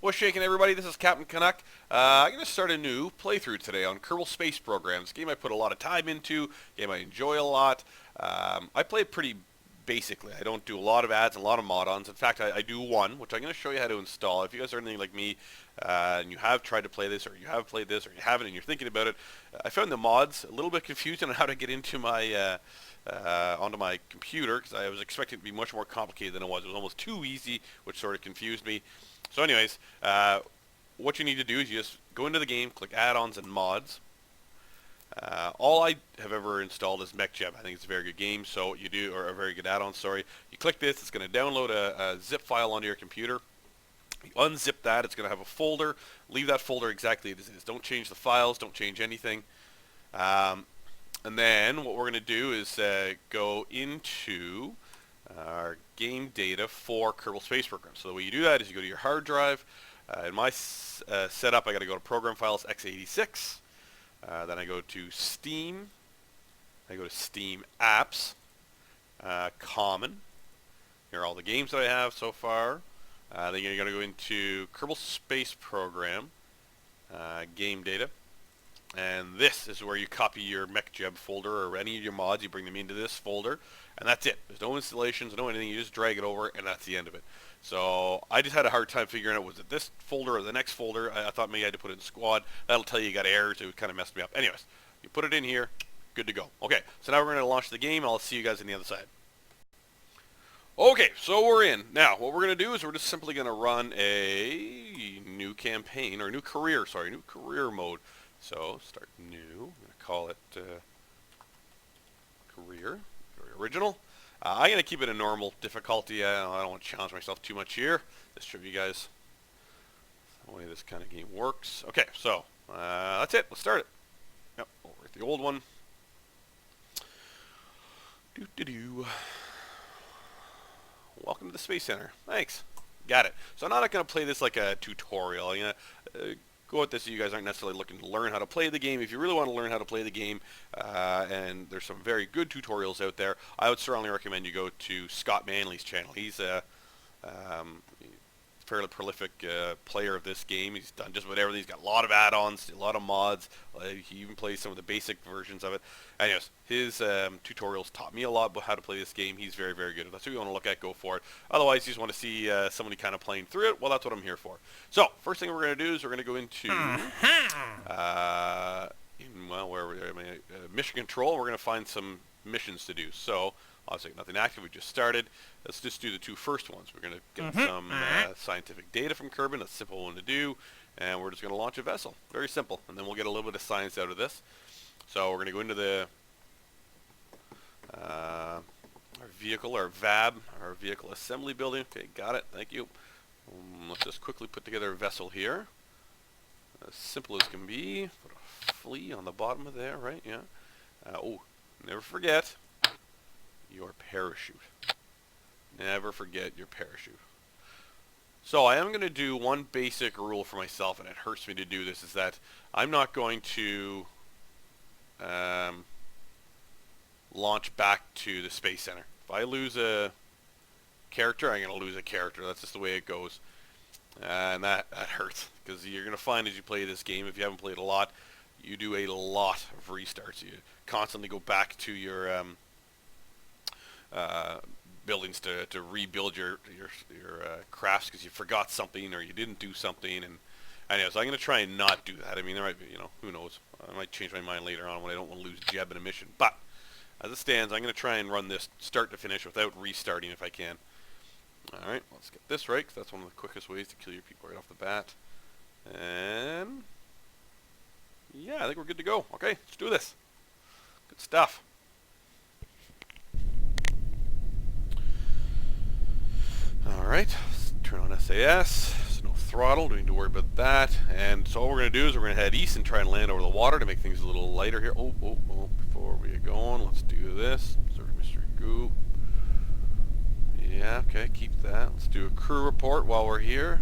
What's shaking, everybody? This is Captain Canuck. I'm going to start a new playthrough today on Kerbal Space Programs. A game I put a lot of time into, a game I enjoy a lot. I play it pretty basically. I don't do a lot of ads and a lot of mod-ons. In fact, I do one, which I'm going to show you how to install. If you guys are anything like me, and you have tried to play this, or you have played this, or you haven't and you're thinking about it, I found the mods a little bit confusing on how to get into my onto my computer, because I was expecting it to be much more complicated than it was. It was almost too easy, which sort of confused me. So anyways, what you need to do is you just go into the game, click add-ons and mods. All I have ever installed is MechJeb. I think it's a very good game, so what you do, or a very good add-on, sorry. You click this, it's going to download a zip file onto your computer. You unzip that, it's going to have a folder. Leave that folder exactly as it is. Don't change the files, don't change anything. And then what we're going to do is go into our game data for Kerbal Space Program. So the way you do that is you go to your hard drive. In my setup, I got to go to Program Files x86. Then I go to Steam. I go to Steam Apps, Common. Here are all the games that I have so far. Then you're going to go into Kerbal Space Program, game data. And this is where you copy your MechJeb folder or any of your mods. You bring them into this folder, and that's it. There's no installations, no anything. You just drag it over, and that's the end of it. So I just had a hard time figuring out, was it this folder or the next folder? I thought maybe I had to put it in Squad. That'll tell you got errors. It kind of messed me up. Anyways, you put it in here, good to go. Okay, so now we're going to launch the game. I'll see you guys on the other side. Okay, so we're in. Now, what we're going to do is we're just simply going to run a new campaign, or new career mode. So, start new. I'm going to call it career, very original. I'm going to keep it a normal difficulty. I don't want to challenge myself too much here. Just show you guys the way this kind of game works. Okay, so that's it. Let's start it. Yep, over at the old one. Welcome to the Space Center. Thanks. Got it. So I'm not going to play this like a tutorial. I'm going to go at this so you guys aren't necessarily looking to learn how to play the game. If you really want to learn how to play the game, and there's some very good tutorials out there, I would strongly recommend you go to Scott Manley's channel. He's a fairly prolific player of this game. He's done just about everything. He's got a lot of add-ons, a lot of mods. He even plays some of the basic versions of it. Anyways, his tutorials taught me a lot about how to play this game. He's very, very good. If that's what you want to look at, go for it. Otherwise, you just want to see somebody kind of playing through it. Well, that's what I'm here for. So, first thing we're going to do is we're going to go into mission control. We're going to find some missions to do. So, obviously nothing active, we just started. Let's just do the two first ones. We're going to get some scientific data from Kerbal. That's a simple one to do. And we're just going to launch a vessel. Very simple. And then we'll get a little bit of science out of this. So we're going to go into the our vehicle, our VAB, our vehicle assembly building. Okay, got it. Thank you. Let's just quickly put together a vessel here. As simple as can be. Put a flea on the bottom of there, right? Yeah. Oh, never forget your parachute. Never forget your parachute. So I am going to do one basic rule for myself, and it hurts me to do this, is that I'm not going to launch back to the Space Center. If I lose a character, I'm going to lose a character. That's just the way it goes. And that hurts, because you're going to find as you play this game, if you haven't played a lot, you do a lot of restarts. You constantly go back to your buildings to rebuild your crafts because you forgot something or you didn't do something. And anyway, so I'm going to try and not do that. I mean, there might be, who knows? I might change my mind later on when I don't want to lose Jeb in a mission. But as it stands, I'm going to try and run this start to finish without restarting if I can. All right, let's get this right, because that's one of the quickest ways to kill your people right off the bat. And yeah, I think we're good to go. Okay, let's do this. Good stuff. Alright, let's turn on SAS. There's no throttle, don't need to worry about that. And so all we're going to do is we're going to head east and try and land over the water to make things a little lighter here. Oh, before we get going, let's do this. Sorry, Mr. Goop. Yeah, okay, keep that. Let's do a crew report while we're here.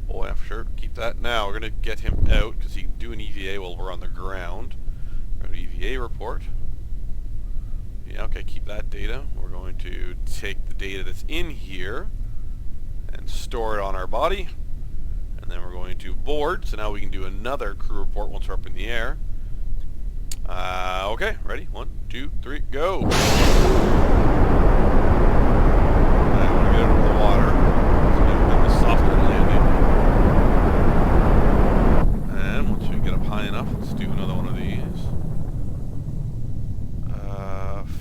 Oh, yeah, for sure, keep that. Now, we're going to get him out because he can do an EVA while we're on the ground. We're going to EVA report. Yeah, okay, keep that data. We're going to take the data that's in here and store it on our body. And then we're going to board. So now we can do another crew report once we're up in the air. Okay, ready? 1, 2, 3, go. Alright, we're going to get out of the water. So now we're doing a softer landing. And once we get up high enough, let's do another one of these.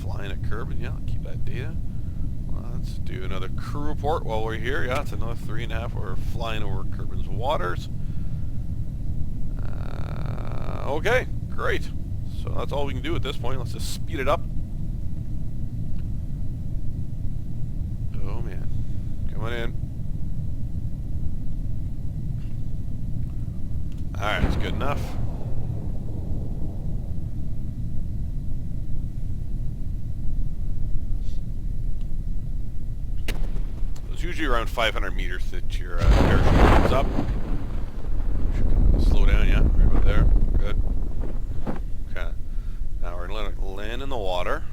Flying at Kerbal, yeah, keep that data. Let's do another crew report while we're here. Yeah, it's another 3.5. We're flying over Kerbal's waters. Okay, great. So that's all we can do at this point. Let's just speed it up. Oh man, coming in. Alright, that's good enough. It's usually around 500 meters that your parachute comes up. Slow down, yeah, right about there. Good. Okay. Now we're going to land in the water.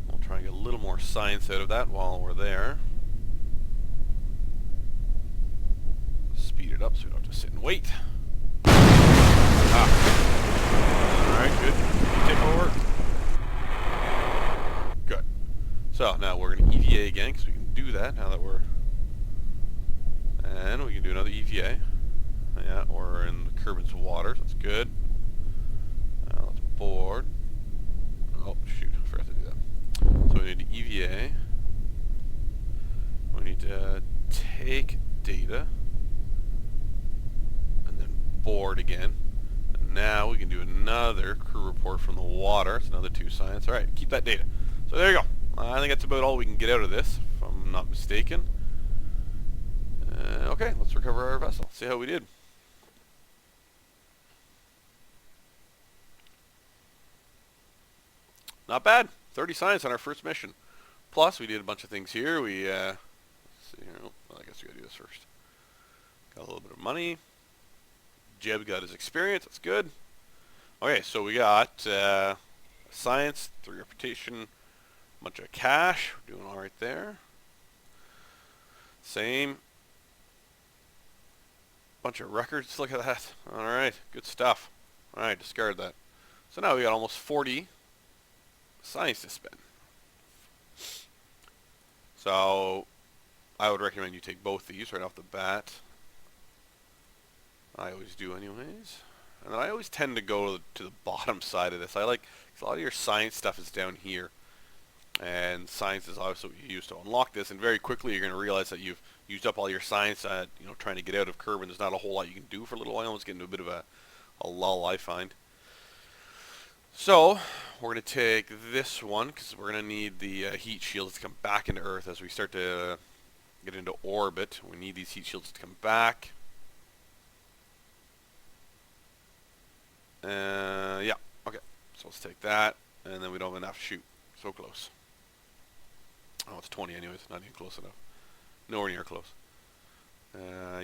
We'll try and get a little more science out of that while we're there. Speed it up so we don't have to sit and wait. Alright, good. Take over. Good. So now we're going to EVA again because we can do that now that we're... And we can do another EVA. Yeah, we're in the Kerbal's waters. That's good. Now let's board. Oh, shoot. I forgot to do that. So we need to EVA. We need to take data. And then board again. And now we can do another crew report from the water. It's another 2 science. Alright, keep that data. So there you go. I think that's about all we can get out of this, if I'm not mistaken. Okay, let's recover our vessel. See how we did. Not bad. 30 science on our first mission. Plus, we did a bunch of things here. We, let's see here. Oh, well, I guess we gotta do this first. Got a little bit of money. Jeb got his experience. That's good. Okay, so we got science, 3 reputation, a bunch of cash. We're doing all right there. Same. Bunch of records. Look at that. All right, good stuff. All right, discard that. So now we got almost 40 science to spend. So I would recommend you take both these right off the bat. I always do anyways. And then I always tend to go to the bottom side of this. I like, cause a lot of your science stuff is down here. And science is obviously what you use to unlock this. And very quickly you're going to realize that you've used up all your science, you know, trying to get out of Kerbal. There's not a whole lot you can do for a little while. It's getting to a bit of a lull, I find. So we're going to take this one because we're going to need the heat shields to come back into Earth as we start to get into orbit. We need these heat shields to come back. Yeah, okay. So let's take that, and then we don't have enough. Shoot, so close. Oh, it's 20 anyways, not even close enough. Nowhere near close.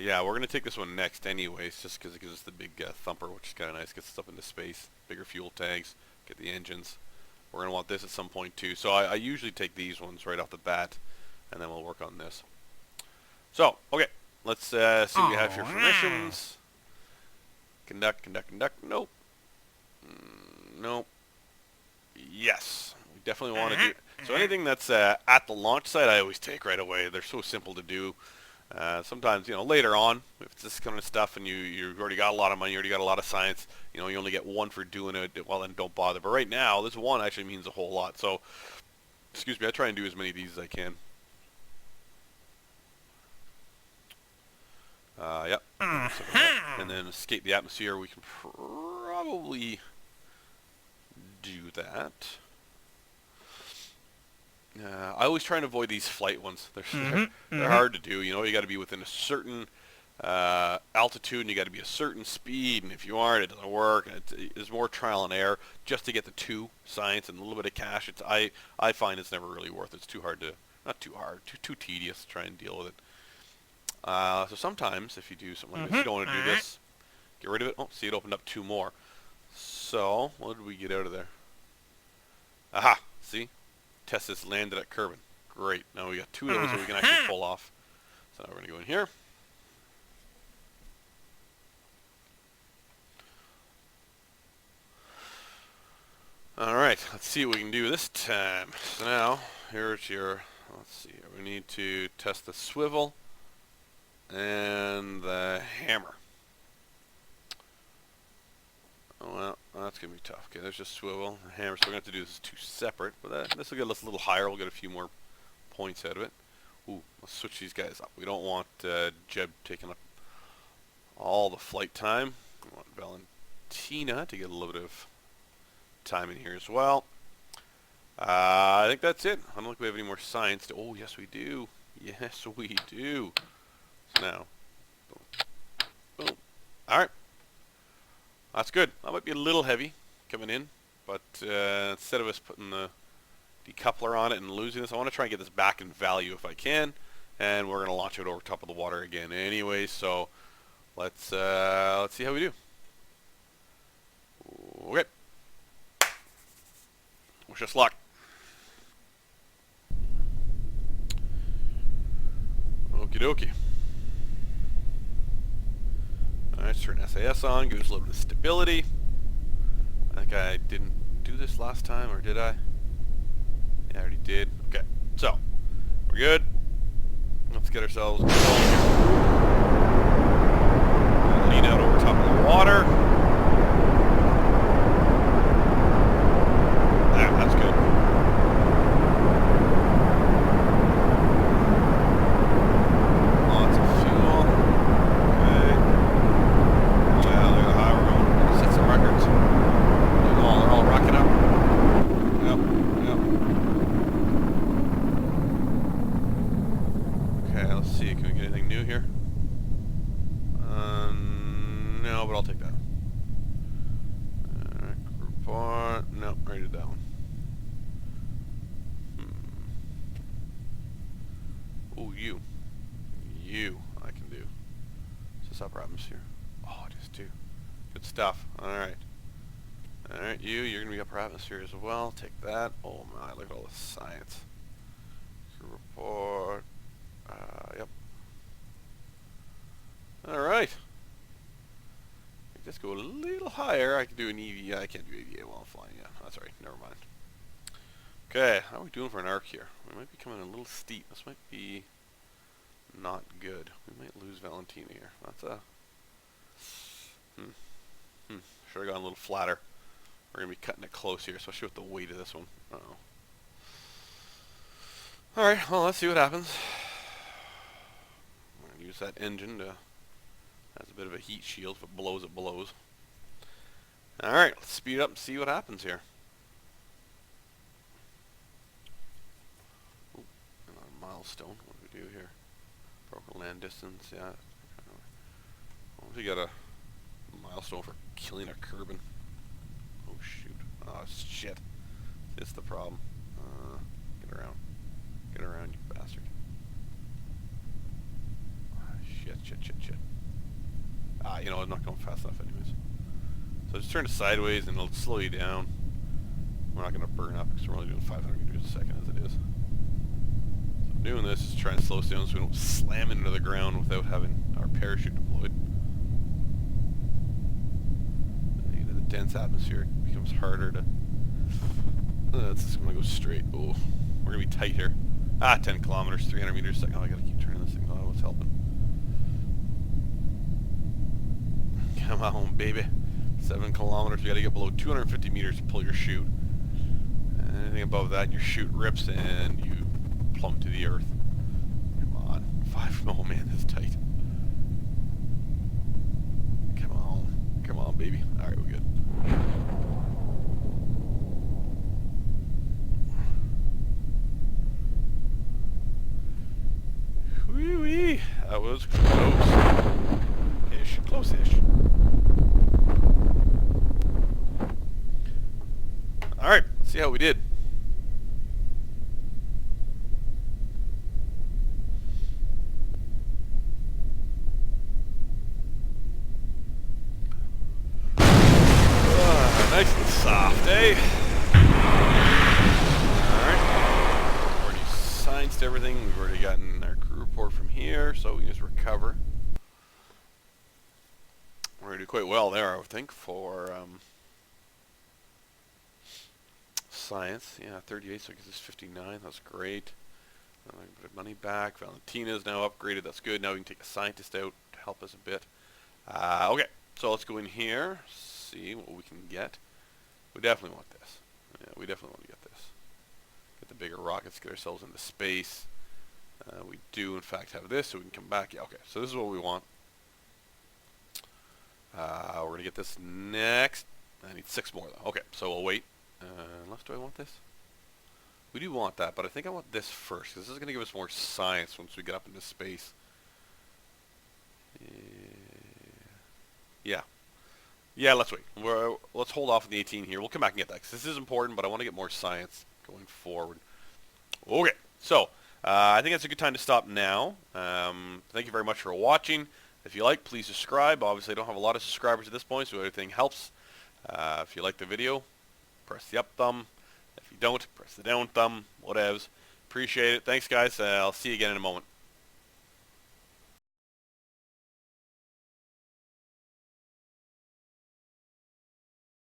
Yeah, we're going to take this one next anyways, just because it gives us the big thumper, which is kind of nice. Gets us up into space, bigger fuel tanks, get the engines. We're going to want this at some point too. So I usually take these ones right off the bat, and then we'll work on this. So, okay, let's see what we have here for missions. Conduct. Nope. Nope. Yes. We definitely want to do... So anything that's at the launch site, I always take right away. They're so simple to do. Sometimes, you know, later on, if it's this kind of stuff and you've already got a lot of money, you already got a lot of science, you know, you only get one for doing it, well, then don't bother. But right now, this one actually means a whole lot. So, excuse me, I try and do as many of these as I can. Yep. And then escape the atmosphere. We can probably do that. I always try and avoid these flight ones. They're hard to do. You know, you got to be within a certain altitude, and you got to be a certain speed. And if you aren't, it doesn't work. And it's more trial and error just to get the 2 science and a little bit of cash. I find it's never really worth it. It's too hard to, not too hard, too tedious to try and deal with it. So sometimes if you do something like this, you don't want to do this. Get rid of it. Oh, see, it opened up 2 more. So what did we get out of there? Aha! See. Test this landed at Kerbal. Great. Now we got 2 of those that we can actually pull off. So now we're going to go in here. Alright, let's see what we can do this time. So now, here's your, let's see, we need to test the swivel and the hammer. Oh, well, that's going to be tough. Okay, there's just swivel and hammer, so we're going to have to do this two separate, but this will get us a little higher. We'll get a few more points out of it. Ooh, let's switch these guys up. We don't want Jeb taking up all the flight time. We want Valentina to get a little bit of time in here as well. I think that's it. I don't think we have any more science. Oh, yes, we do. Yes, we do. So now, boom, boom. All right. That's good. That might be a little heavy coming in, but instead of us putting the decoupler on it and losing this, I want to try and get this back in value if I can, and we're going to launch it over top of the water again anyway, so let's see how we do. Okay. Wish us luck. Okie dokie. Alright, turn SAS on, gives us a little bit of stability. I think I didn't do this last time, or did I? Yeah, I already did. Okay, so, we're good. Let's get ourselves going. Lean out over top of the water. That's good. Lots of fuel. Okay. Yeah, look at how we're going. Set some records. They're all rocking up. Yep, yep. Okay, let's see. Can we get anything new here? No, but I'll take that. Alright, group R. Nope, already did that one. Ooh, you I can do. Is this upper atmosphere? Oh, it is too. Good stuff. Alright. Alright, you're going to be upper atmosphere as well. Take that. Oh my, look at all the science. Report. Yep. Alright. Just go a little higher. I can do an EVA. I can't do EVA while I'm flying. Yeah, that's right. Never mind. Okay, how are we doing for an arc here? We might be coming a little steep. This might be not good. We might lose Valentina here. That's a... Should have gone a little flatter. We're going to be cutting it close here, especially with the weight of this one. Uh-oh. Alright, well, let's see what happens. I'm going to use that engine to... Has a bit of a heat shield. If it blows, it blows. Alright, let's speed up and see what happens here. Ooh, milestone. What do we do here? Broken land distance, yeah. Well, we got a milestone for killing a Kerbal. Oh shoot. Oh shit. It's the problem. Get around. Get around, you bastard. Shit. You know, I'm not going fast enough anyways. So just turn it sideways and it'll slow you down. We're not going to burn up because we're only doing 500 meters a second as it is. So I'm doing this is trying to slow us down so we don't slam into the ground without having our parachute deployed. In the dense atmosphere it becomes harder to... It's just going to go straight. Oh, we're going to be tight here. 10 kilometers, 300 meters a second. Oh, I got to keep turning this thing. Oh, what's helping? Come on, baby. 7 kilometers. We got to get below 250 meters to pull your chute. Anything above that, your chute rips and you plummet to the earth. Come on. 5. Oh man, this is tight. Come on. Come on, baby. Alright, we're good. Wee-wee. That was close-ish. Close-ish. Alright, let's see how we did. Nice and soft, eh? Alright. Already scienced everything. We've already gotten our crew report from here, so we can just recover. We're going to do quite well there, I would think, for science. Yeah, 38, so it gives us 59. That's great. I can put money back. Valentina's now upgraded. That's good. Now we can take a scientist out to help us a bit. Okay, so let's go in here, see what we can get. We definitely want this. Yeah, we definitely want to get this. Get the bigger rockets, get ourselves into space. We do, in fact, have this, so we can come back. Yeah, okay, so this is what we want. We're going to get this next. I need 6 more, though. Okay, so we'll wait. Unless, do I want this? We do want that, but I think I want this first, because this is going to give us more science once we get up into space. Yeah. Yeah, let's wait. Let's hold off on the 18 here. We'll come back and get that, because this is important, but I want to get more science going forward. Okay, so I think it's a good time to stop now. Thank you very much for watching. If you like, please subscribe. Obviously, I don't have a lot of subscribers at this point, so everything helps. If you like the video, press the up thumb. If you don't, press the down thumb. Whatevs. Appreciate it. Thanks, guys. I'll see you again in a moment.